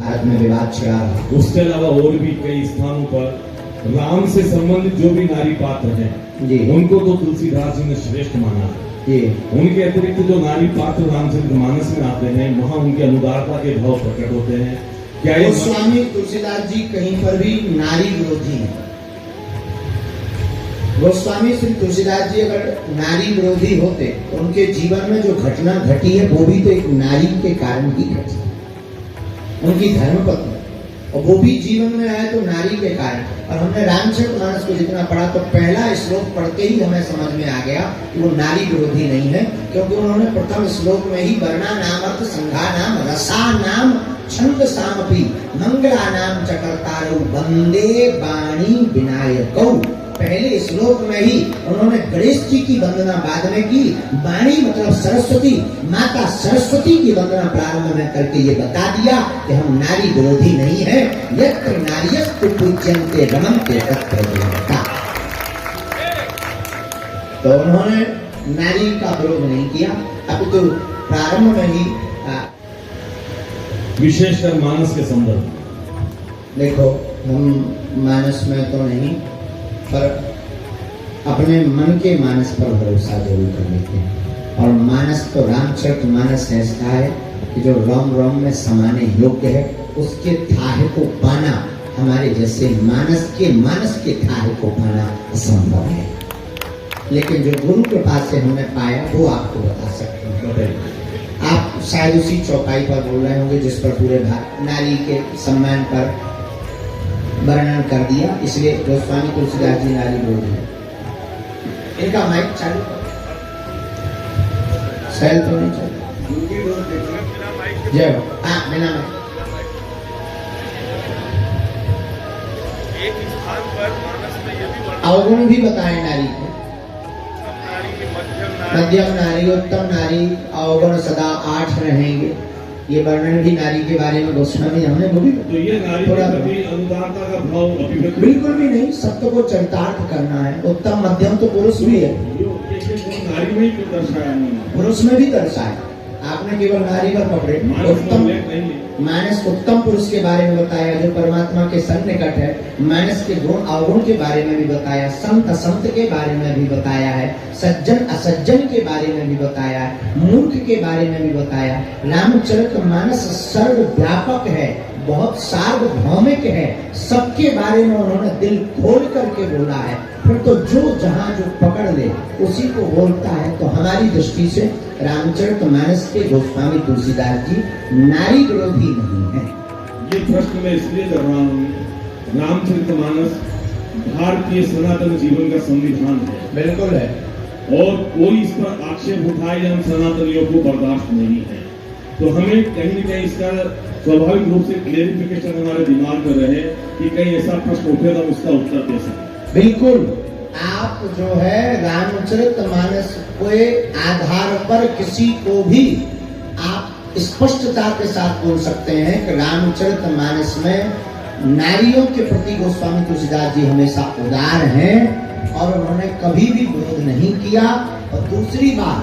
भारत में विवाद छिड़ा रहा। उसके अलावा और भी कई स्थानों पर राम से संबंधित जो भी नारी पात्र हैं जी उनको तो तुलसीदास जी ने श्रेष्ठ माना है। जी उनके अतिरिक्त जो नारी पात्र रामचरितमानस में आते हैं वहां उनके अनुदारता के भाव प्रकट होते हैं। क्या ये गोस्वामी तुलसीदास जी कहीं पर भी नारी विरोधी हैं? गोस्वामी श्री तुलसीदास जी अगर नारी विरोधी होते तो उनके जीवन में जो घटना घटी है वो भी तो एक नारी के कारण ही घटी, उनकी धर्मपत्नी, और वो भी जीवन में आए तो नारी के कारण। और हमने रामचरितमानस को जितना पढ़ा तो पहला श्लोक पढ़ते ही हमें समझ में आ गया कि वो नारी विरोधी नहीं है, क्योंकि उन्होंने प्रथम श्लोक में ही वर्णा नाम अर्थ संघा नाम रसा नाम छंद सामपी मंगला नाम चकर्तारौ वंदे वाणी विनायकौ। पहले श्लोक में ही उन्होंने गणेश जी की वंदना बाद में की, वाणी मतलब सरस्वती, माता सरस्वती की वंदना प्रारंभ में करके ये बता दिया कि हम नारी विरोधी नहीं है। यत्र नार्यस्तु पूज्यन्ते रमन्ते तत्र देवता। तो उन्होंने नारी का विरोध नहीं किया, अब तो प्रारंभ में ही विशेषकर मानस के संदर्भ। देखो हम मानस में तो नहीं पर अपने मन के मानस पर भरोसा जरूर कर लेते हैं। और मानस तो रामचरितमानस ऐसा है कि जो रोम रोम में समाने योग्य है, उसके थाह को पाना हमारे जैसे मानस के थाह को पाना असंभव है। लेकिन जो गुरु कृपा से हमने पाया वो आपको बता सकते हैं। आप शायद उसी चौपाई पर बोल रहे होंगे जिस पर पूरे नारी के सम्मान पर वर्णन कर दिया, इसलिए गोस्वामी तुलसीदास जी नारी बोल रहे हैं। इनका माइक चालू सेल तो नहीं चल जय बिना माइक। एक स्थान पर मानस में ये भी अवगुण भी बताए नारी को, मध्यम नारी, उत्तम नारी, अवगुण सदा 8 रहेंगे। ये वर्णन भी नारी के बारे में गोस्वामी हमने वो भी तो ये नारी थोड़ा कभी अनुदारता का भाव अभिव्यक्त बिल्कुल भी नहीं, सत्य को चरितार्थ करना है। उत्तम मध्यम तो पुरुष भी है, नारी में ही क्यों दर्शाया नहीं? पुरुष में भी दर्शाया। आपने केवल नारी पर पकड़े, उत्तम मानस उत्तम पुरुष के बारे में बताया जो परमात्मा के सन्निकट है। मानस के गुण अवगुण के बारे में भी बताया, संत असंत के बारे में भी बताया है, सज्जन असज्जन के बारे में भी बताया है, मूर्ख के बारे में भी बताया। रामचरितमानस सर्वव्यापक है, बहुत सार्वभौमिक है, सबके बारे में उन्होंने दिल खोल करके बोला है। फिर तो जो जहां जो पकड़ ले उसी को बोलता है। तो हमारी दृष्टि से रामचरितमानस के गोस्वामी तुलसीदास जी नारी विरोधी नहीं है। ये प्रश्न मैं इसलिए कर रहा हूँ, रामचरितमानस भारतीय सनातन जीवन का संविधान है। बिल्कुल है, और कोई इस पर आक्षेप उठाए हम सनातनियों को बर्दाश्त नहीं है। तो हमें कहीं न कहीं इसका स्वाभाविक रूप से क्लेरिफिकेशन हमारे दिमाग में रहे कि कहीं ऐसा प्रश्न उठे तो उसका उत्तर दे सकें। बिल्कुल, आप जो है रामचरितमानस के आधार पर किसी को भी आप स्पष्टता के साथ बोल सकते हैं कि रामचरितमानस में नारियों के प्रति गोस्वामी तुलसीदास जी हमेशा उदार हैं और उन्होंने कभी भी विरोध नहीं किया। और दूसरी बात,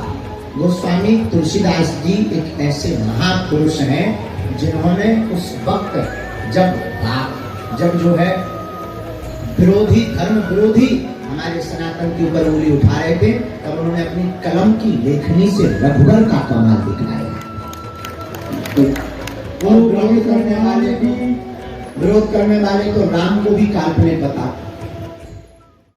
गोस्वामी तुलसीदास जी एक ऐसे महापुरुष हैं जिन्होंने उस वक्त जब जो है विरोधी, धर्म विरोधी हमारे सनातन के ऊपर उंगली उठा रहे थे, तब उन्होंने अपनी कलम की लेखनी से रघुवर का कमाल दिखाया। तो विरोध करने वाले को राम को भी काल्पनिक